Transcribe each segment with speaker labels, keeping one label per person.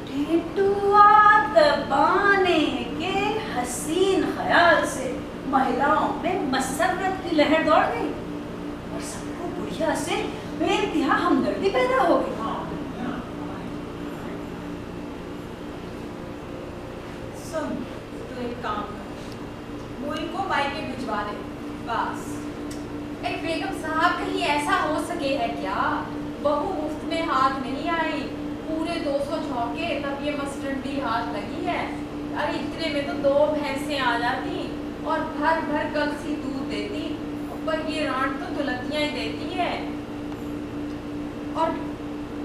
Speaker 1: टेटुआ दबाने के हसीन ख्याल से महिलाओं में मसरत की लहर दौड़ गई और सबको बुढ़िया से बेइंतहा हमदर्दी पैदा हो गई।
Speaker 2: सुन, तू एक काम कर, मोई को मायके भिजवा दे बस।
Speaker 3: एक बेगम साहब, कहीं ऐसा हो सके है क्या? बहू मुफ्त में हाथ नहीं आई, पूरे 200 झोंके तब ये मस्टंडी हाथ लगी है। अरे इतने में तो 2 भैंसें आ जाती और भर भर कलसी दूध देती, पर ये रांट तो दुलतियां ही देती है। और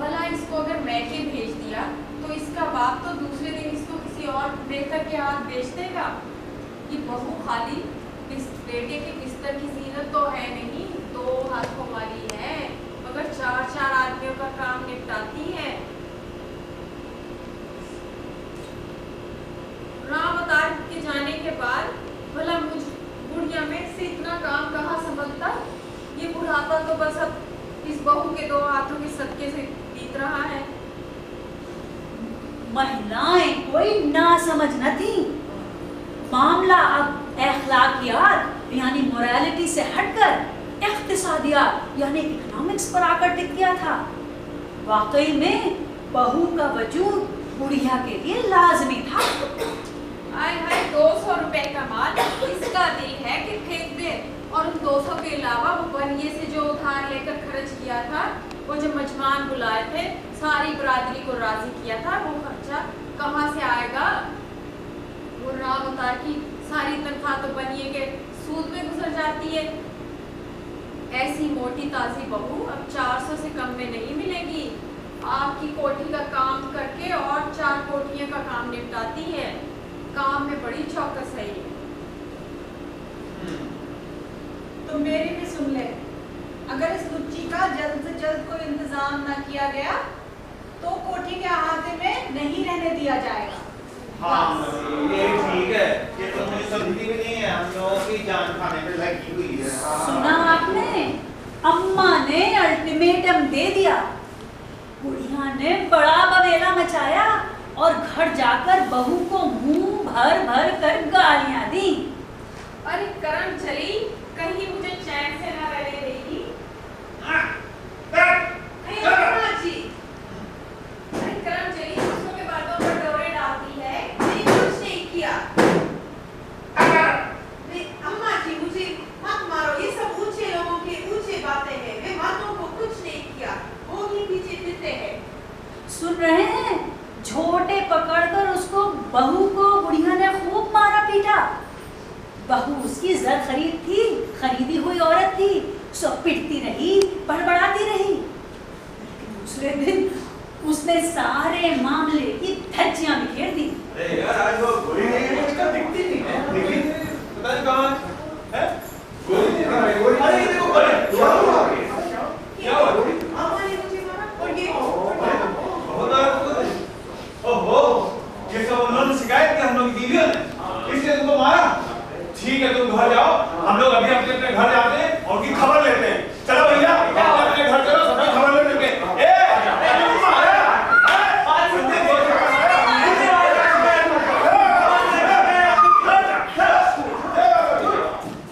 Speaker 3: भला इसको अगर मैके भेज दिया तो इसका बाप तो दूसरे दिन इसको किसी और बेहतर के हाथ बेच देगा। ये बहू खाली बेटे के बिस्तर की जीनत तो है नहीं, 2 हाथों वाली है, मगर 4-4 आदमियों का काम निपटाती है। राम अवतार के जाने के बाद भला मुझ बुढ़िया में से इतना काम कहाँ संभलता? ये बुढ़ापा तो बस अब इस बहू के 2 हाथों के सदके से बीत रहा है।
Speaker 1: महिलाएं कोई ना समझ न थी। मामला अब अखलाकियात यानी मोरालिटी से हटकर इक्तिसादियात यानी इकोनॉमिक्स पर आकर टिक गया था। वाकई में बहू का वजूद बुढ़िया के लिए लाजमी था।
Speaker 3: आए हाय, 200 रुपए का माल इसका दिल है कि फेंक दे, और उन 200 के अलावा वो बनिए से जो उधार लेकर खर्च किया था, वो जो मेजबान बुलाए थे, सारी बरादरी को राजी किया था, वो खर्चा कहाँ से आएगा? वो राम अवतार की सारी तनख्वाह तो बनिए के सूद में गुजर जाती है। ऐसी मोटी ताजी बहू अब 400 से कम में नहीं मिलेगी। आपकी कोठी का काम करके और 4 कोठियों का काम निपटाती है। काम में बड़ी चौकस है ये।
Speaker 2: तो मेरी भी सुन ले, अगर इस लुच्ची का जल्द से जल्द कोई इंतजाम ना किया गया तो कोठी के अहाते में नहीं रहने दिया जाएगा।
Speaker 4: हाँ ये ठीक है, ये तो मुझे समझती भी नहीं है, हम लोगों की जान खाने पे लगी हुई है।
Speaker 1: सुना आपने? अम्मा ने अल्टीमेटम दे दिया। बुढ़िया ने बड़ा बवेला मचाया और घर जाकर बहू को मुंह भर भर कर गालियां दी।
Speaker 3: अरे करम चली, कहीं मुझे चैन से ना रहने देगी। अरे करम चली, दूसरों के बातों पर डोरे डालती है।
Speaker 2: नहीं, कुछ नहीं किया। नहीं अम्मा जी, मुझे मत मारो, ये सब ऊंचे लोगों की ऊंचे बातें हैं। मैं मर्दों को कुछ नहीं किया, वो ही पीछे फिरते हैं।
Speaker 1: सुन रहे हैं? झोटे पकड़कर उसको बहू को बुढ़िया ने खूब मारा पीटा। बहू उसकी जर खरीद थी, खरीदी हुई औरत थी, सब पिटती रही, बड़बड़ाती रही। लेकिन दूसरे दिन उसने सारे मामले की धज्जियां बिखेर दी।
Speaker 4: अरे यार, आज वो गोली नहीं मुझको दिखती नहीं है, लेकिन पता नहीं कहाँ है। गोली नहीं है, गोली। अरे ये देखो, अरे क्या हुआ? क्या हुआ?
Speaker 2: अम्मा ने मुझे मारा और ये
Speaker 4: ओहो, ये सब उन्होंने शिकायत की हम लोग की बीवियों ने, इसलिए तुमको मारा। ठीक है, तुम घर जाओ, हम लोग अभी अपने अपने घर जाते हैं और उनकी खबर लेते हैं। चलो भैया, अपने घर चलो, सबकी खबर ले लेंगे।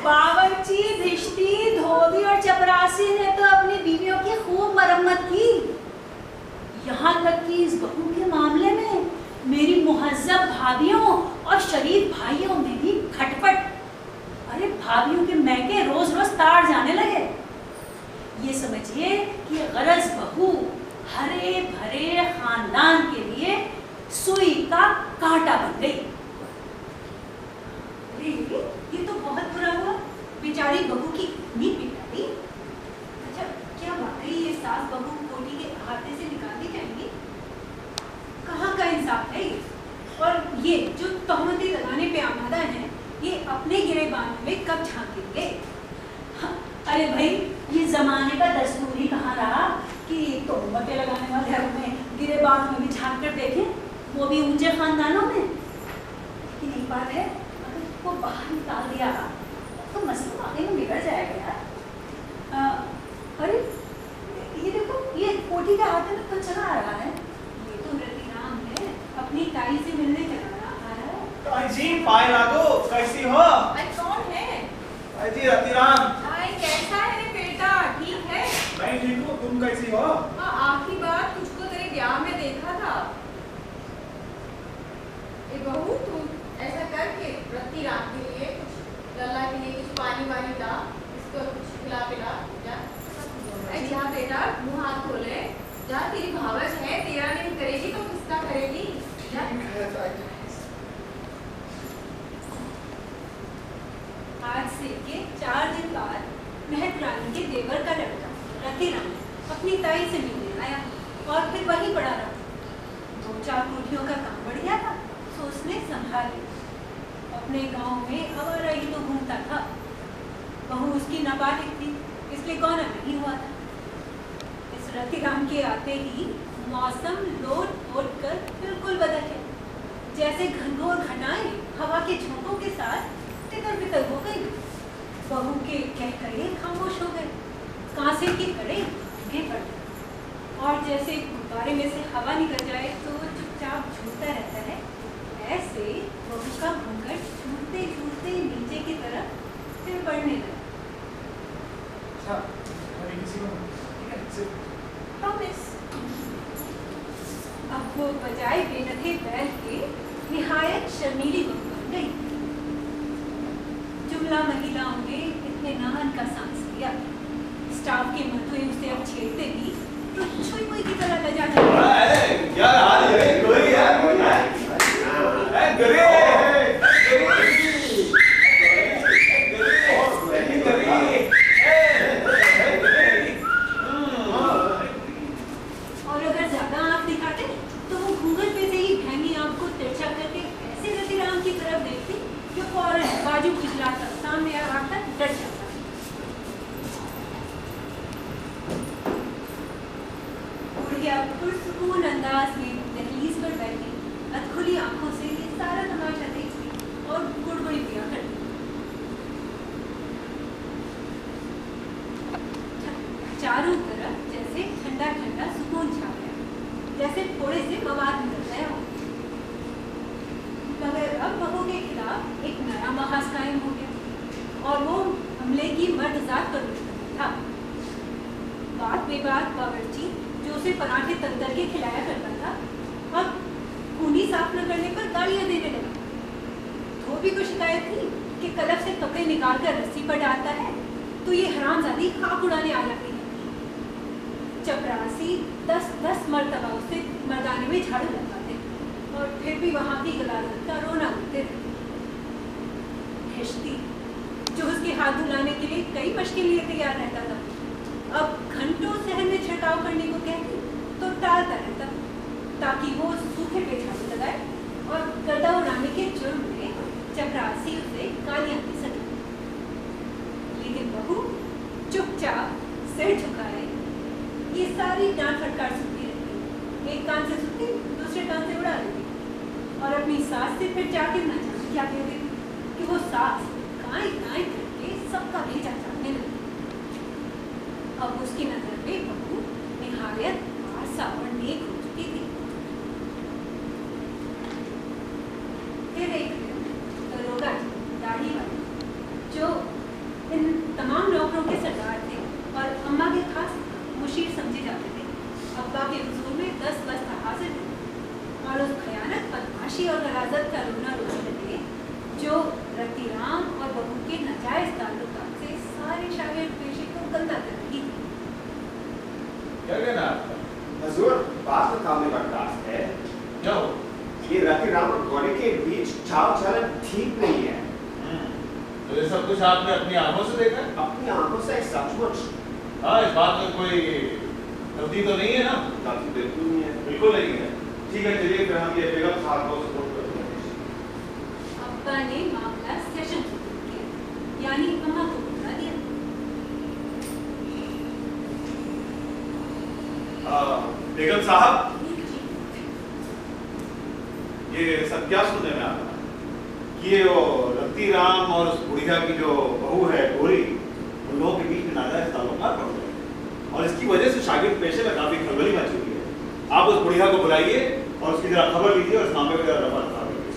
Speaker 1: बावर्ची, भिश्ती, धोबी और चपरासी ने तो अपनी बीवियों की खूब मरम्मत की। यहाँ तक कि इस बहू के मामले में मेरी मुहज्जब भाभियों और शरीफ भाइयों में भी खटपट। अरे भाभियों के मैके रोज रोज ताड़ जाने लगे। ये समझिए कि गरज बहू हरे भरे खानदान के लिए सुई का कांटा बन गई।
Speaker 2: ये तो बहुत बुरा हुआ, बेचारी बहू की इतनी पिटाई। अच्छा, क्या वाकई ये सास बहू कोठी के अहाते से निकाल दी जाएंगी? कहाँ का इंसाफ है ये? और ये जो तहमतें लगाने पे आमादा हैं, ये अपने गिरेबान में कब झांकेंगे?
Speaker 1: अरे भाई, ये जमाने का दस्तूर ही कहाँ रहा कि तोहमतें लगाने वाले अपने गिरेबान में भी झांक कर देखें, वो भी ऊंचे खानदानों में। लेकिन एक बात है, अगर उसको बाहर निकाल दिया तो मसला वाकई में बिगड़ जाएगा यार। अरे ये देखो, ये कोठी के हाथ में तो चला आ रहा है।
Speaker 4: जी पाए ना तो कैसी हो?
Speaker 3: अरे कौन है?
Speaker 4: अरे जी रतिराम।
Speaker 3: अरे कैसा है रे बेटा? ठीक है?
Speaker 4: मैं ठीक हूँ, तुम कैसी हो?
Speaker 3: हाँ, आखिरी बार तुझको तेरे ब्याह में देखा था। ए बहू, तू ऐसा कर के रतिराम के लिए कुछ, लल्ला के लिए कुछ पानी वानी ला, इसको कुछ खिला पिला जा। अरे जा बेटा, मुंह हाथ धोले जा। तेरी भावच है, तेरा नहीं करेगी तो किसका करेगी? जा।
Speaker 1: आज से के 4 दिन बाद महक रानी के देवर का लड़का रतिराम अपनी ताई से मिलने आया और फिर वहीं पड़ा रहा। 2-4 कोठियों का काम बढ़ गया था तो उसने संभाल लिया। अपने गांव में आवारा ही तो घूमता था। बहू उसकी नाबालिग थी, इसलिए गौना नहीं हुआ था। इस रतिराम के आते ही मौसम लोट पोट कर बिल्कुल बदल गया। जैसे घनघोर घटाएं हवा के झोंकों के साथ तितर बितर हो गई। बहू के कह कड़े खामोश हो गए, कांसे के कड़े गे पड़ गए और जैसे गुब्बारे में से हवा निकल जाए तो वो चुपचाप झूलता रहता है, ऐसे बहू का घूंघट झूलते झूलते नीचे की तरफ फिर बढ़ने लगा।
Speaker 4: अच्छा, अरे किसी को ठीक है सिर्फ
Speaker 1: प्रॉमिस। अब वो बजाय बेनखे बैल के निहायत शर्मीली बहू बन गई। जुमला महिलाओं ने इत्मीनान का सांस लिया। स्टाफ के मर्दों उसे अब छेड़ते भी तो छुई मुई की तरह लजा जाते।
Speaker 4: अरे क्या हाल है? कोई यार कोई है? गरे
Speaker 1: और अगर ज्यादा आंख दिखाते तो वो घूंघट पे से ही भैंगी आंख को तिरछा करके ऐसे रतिराम की तरफ देखती कि फौरन बाजू खिचलाता सामने आकर डर जाता। बुढ़िया पुरसुकून अंदाज में दहलीज पर बैठी अधखुली आंखों से ये सारा तमाशा देखती और गुड़गुड़ी पिया करती। चारों तरफ जैसे ठंडा ठंडा सुकून छा गया, जैसे थोड़े से मवाद निकल गया हो। मगर अब बहू के खिलाफ एक नया महाज कायम हो गया और वो हमले की मर्दजात पर मुश्तमिल था। बात बेबात बावर्ची जो उसे पराठे तल तल के खिलाया करता था अब खूनी साफ न करने पर गालियां देने लगा। धोबी को शिकायत थी कि कलफ से कपड़े निकाल कर रस्सी पर डालता है तो ये हरामजादी खाक उड़ाने आ जाती है। चपरासी 10-10 मरतबा उसे मर्दाने में झाड़ू लगाते और फिर भी वहां की गलाजत का रोना उठते थे। हिश्ती जो उसके हाथ धुलाने के लिए कई मशकिल लिए तैयार रहता था अब घंटों सहन में छिड़काव करने को कहती तो टालता रहता ताकि वो सूखे पे झाड़ू लगाए और गर्दा उड़ाने के जुर्म में चपरासी उसे गालियां दे सके। लेकिन बहू चुपचाप सिर झुकाए ये सारी डांट फटकार सुनती रहती। एक कान से सुनती दूसरे कान से उड़ा देती और अपनी सास से फिर जाके न जाने क्या कह देती कि वो सास गाय गाय करके सबका भेजा चाहने लगी। अब उसकी नजर में बहू निहायत आसा और नेक हो चुकी थी। फिर एक दिन दरोगा दाढ़ी वाले जो इन तमाम नौकरों के सरदार थे और अम्मा के खास मुशीर समझे जाते थे अब्बा के हुजूर में 10 बस्त हाजिर थे और उस भयानक बदमाशी और गलाजत का रोना रोने लगे जो रतिराम और बहू के नाजायज ताल्लुकात से सारे शागिर्द पेशे को गंदा कर रही थी।
Speaker 4: क्या कहना आपका?
Speaker 5: हजूर, बात तो काबिल बर्दाश्त है।
Speaker 4: क्या हो?
Speaker 5: ये रतिराम और गौरी के बीच चाल चलन ठीक नहीं है।
Speaker 4: तो ये सब कुछ आपने अपनी आंखों से देखा है?
Speaker 5: अपनी आंखों से सचमुच
Speaker 4: हाँ, इस बात में कोई गलती तो नहीं है ना?
Speaker 5: गलती बिल्कुल नहीं है।
Speaker 4: बिल्कुल नहीं है। ठीक है, चलिए फिर हम ये बेगम साहब को सपोर्ट करते हैं।
Speaker 1: अब्बा ने मामला सेशन किया यानी अम्मा को बुला दिया।
Speaker 4: बेगम साहब, ये सब क्या सुनने में आ रहा है कि ये वो रतिराम और उस बुढ़िया की जो बहू है गौरी उन लोगों के बीच में नाजायज ताल्लुकात बढ़ गए और इसकी वजह से शागिर्द पेशे में काफी खलबली मच चुकी है। आप उस बुढ़िया को बुलाइए और उसकी जरा खबर लीजिए और इस मामले को जरा रफा दफा करिए।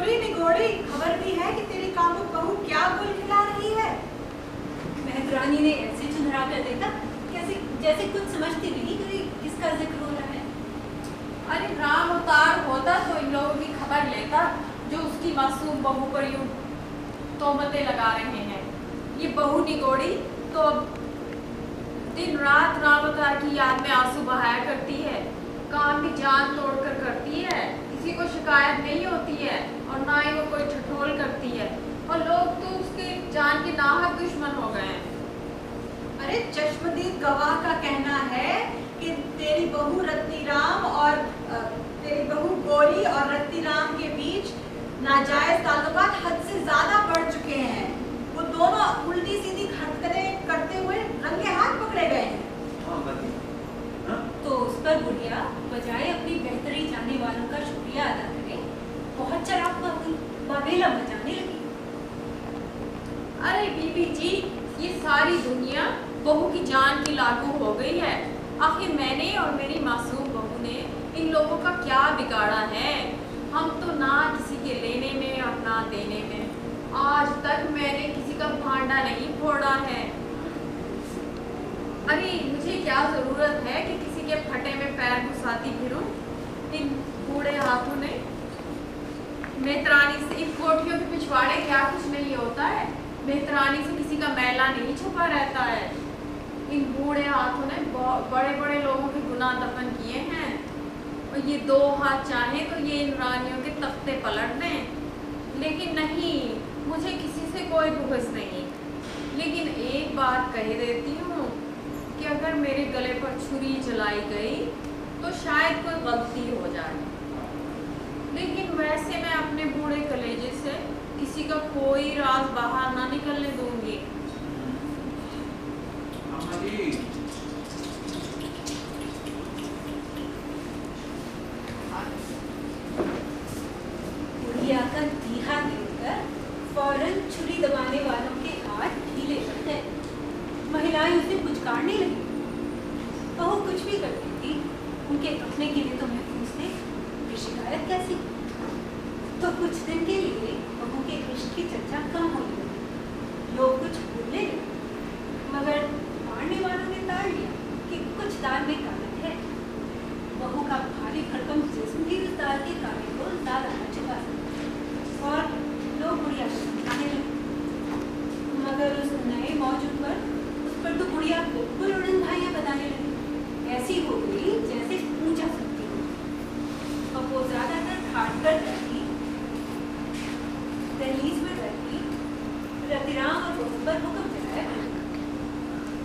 Speaker 2: गोरी निगोरी खबर भी है कि तेरी कामुक बहू क्या गुल खिला रही है।
Speaker 1: मेहतरानी ने ऐसे चुनरा कर देखा कैसे जैसे कुछ समझती नहीं कि किसका जिक्र हो रहा है।
Speaker 3: अरे राम अवतार होता तो इन लोगों की खबर लेता जो उसकी मासूम बहू पर यूं तोहमतें लगा रहे हैं। ये बहू निगोड़ी तो अब दिन रात राम अवतार की याद में आंसू बहाया करती है, काम भी जान तोड़कर करती है, किसी को शिकायत नहीं होती है और ना ही वो कोई ठठोल करती है, और लोग तो उसके जान के नाहक दुश्मन हो गए हैं।
Speaker 2: अरे चश्मदीद गवाह का कहना है कि तेरी बहू रत्नीराम और तेरी बहू गोरी और रत्नीराम के बीच नाजायज ताल्लुकात हद से ज्यादा बढ़ चुके हैं। वो दोनों उल्टी सीधी हरकतें करते हुए रंगे हाथ पकड़े गए हैं।
Speaker 1: तो उस पर बुढ़िया बजाय अपनी बेहतरी चाहने वालों का शुक्रिया अदा करे बहुत चढ़ाव बाबेला बजाने लगी।
Speaker 3: अरे बीबी जी, ये सारी दुनिया बहू की जान की लागू हो गई है। आखिर मैंने और मेरी मासूम बहू ने इन लोगों का क्या बिगाड़ा है? हम तो ना किसी के लेने में और ना देने में। आज तक मैंने किसी का भांडा नहीं फोड़ा है। अरे मुझे क्या जरूरत है कि किसी के फटे में पैर घुसाती फिरूं? इन बूढ़े हाथों ने मेहतरानी से इन कोठियों के पिछवाड़े क्या कुछ नहीं होता है। मेहतरानी से किसी का मैला नहीं छुपा रहता है। इन बूढ़े हाथों ने बड़े बड़े लोगों के गुनाह दफन किए हैं, और ये दो हाथ चाहे तो ये इन रानियों के तख्ते पलट दें। लेकिन नहीं, मुझे किसी से कोई बुग़्ज़ नहीं। लेकिन एक बात कह देती हूँ कि अगर मेरे गले पर छुरी चलाई गई तो शायद कोई गलती हो जाए, लेकिन वैसे मैं अपने बूढ़े कलेजे से किसी का कोई राज बाहर ना निकलने दूंगी।
Speaker 1: बुढ़िया का धीहा देखकर फौरन छुरी दबाने वालों के हाथ ढीले पड़ गए। महिलाएं उसे पुचकारने लगी। बहू कुछ भी करती थी, उनके अपने के लिए तो महफूज थे, फिर शिकायत कैसी? तो कुछ दिन के लिए बहू के इश्क की चर्चा कम होने लगी। लोग कुछ बोलने लगे, मगर मारने वालों ने टाल दिया कि कुछ दाल में कागज है। बहू का भारी भरकम जिस्म भी उस दाल के कागज को ज्यादा न छुपा सका, और लोग बुढ़िया को समझाने लगे। मगर उस नए मौजूद पर उस पर तो बुढ़िया बिल्कुल उड़न भाइयाँ बताने लगी। ऐसी हो गई जैसे पूजा सकती हो। अब वो ज्यादातर खाट कर रहती, दहलीज में रहती, रतिराम और दोस्त पर हुक्म चलाया करती,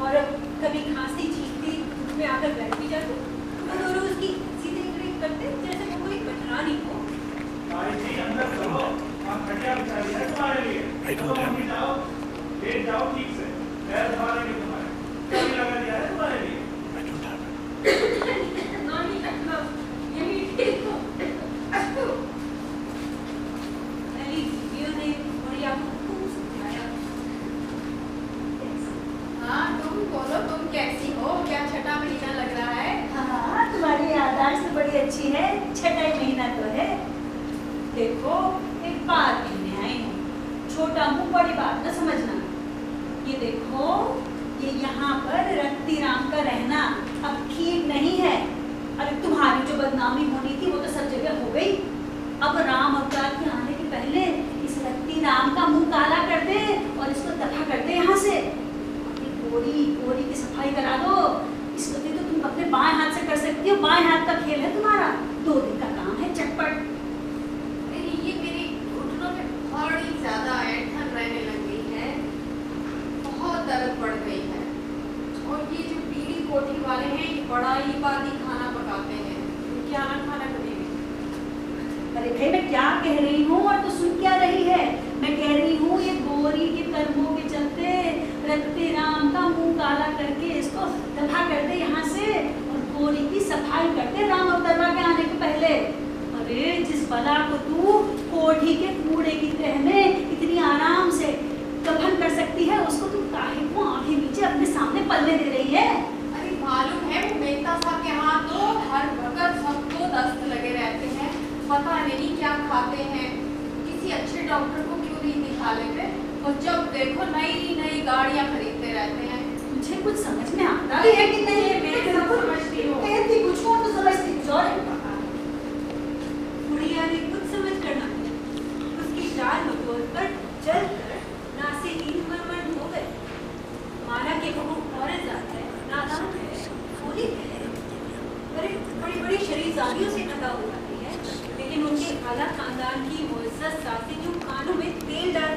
Speaker 1: और अब कभी खांसी छींकती में आकर बैठ भी जाती, और दोनों उसकी सीधे करते जैसे वो कोई पटरानी हो।
Speaker 4: जी अंदर चलो, आप खटिया बिछा दिया है तुम्हारे लिए। तो मम्मी जाओ, लेट जाओ ठीक से। पैर दबा लेंगे तुम्हारे, कभी लगा दिया है तुम्हारे लिए।
Speaker 3: नहीं रखना, यही ठीक हो।
Speaker 1: पहली बीवियों ने बुढ़िया को खूब समझाया।
Speaker 3: हाँ, तुम बोलो, तुम कैसी हो? क्या छठा महीना लग रहा है?
Speaker 1: हाँ, तुम्हारी याददाश्त बड़ी अच्छी है। छठा महीना तो है। देखो, एक बात कहने आई हूँ, छोटा मुंह बड़ी बात न समझना। ये देखो, ये यहाँ पर रत्तीराम का रहना अब ठीक नहीं है। अरे तुम्हारी जो बदनामी होनी थी वो तो सब जगह हो गई। अब राम अवतार के आने के पहले इस रत्तीराम का मुंह काला कर दे और इसको दफा कर दे यहाँ से। गोरी की सफाई करा दो। इसको तो तुम अपने बाएं हाथ से कर सकती हो। बाएं हाथ का खेल है तुम्हारा, 2 दिन का काम है, चटपट।
Speaker 3: ये मेरे घुटनों में बड़ी ज्यादा ऐंठन रहने लग गई है, बहुत दर्द बढ़ गई है। और ये जो बीड़ी कोठी वाले हैं, ये बड़ा ही बादी खाना पकाते हैं। क्या ना खाना करेंगे?
Speaker 1: अरे भाई, मैं क्या कह रही हूँ और तो सुन क्या रही है? मैं कह रही हूँ ये गोरी के कर्मों के चलते रत्तीराम का मुंह काला करके इसको दफा कर दे यहाँ से, और गोरी की सफाई कर दे राम अवतार के आने के पहले। अरे जिस बला को तू कोठी के कूड़े की तह में इतनी आराम से दफन कर सकती है, उसको तू काहे को आंखें नीचे अपने सामने पलने दे रही है?
Speaker 3: अरे मालूम है, वो मेहता साहब के यहाँ तो हर वक्त सबको दस्त लगे रहते हैं। पता नहीं क्या खाते हैं, डॉक्टर को क्यों नहीं दिखा लेते? और जब देखो नई नई गाड़ियां खरीदते रहते हैं।
Speaker 1: मुझे कुछ समझ में आता भी है कि नहीं,
Speaker 3: मैं सब समझती हूँ।
Speaker 1: कहती कुछ हूँ तो समझती कुछ और है।
Speaker 2: बुढ़िया ने कुछ समझ कर ना उसकी चाल मटोल पर जल कर नासे ईंट मरमर हो गए। माना कि बहू औरत जात है, नादान है, भोली है, बड़ी बड़ी शरीफजादियों से पैदा हो जाती है, लेकिन उनके आला खानदान की मुअज़्ज़ज़ सासें जो कानों में तेल डाल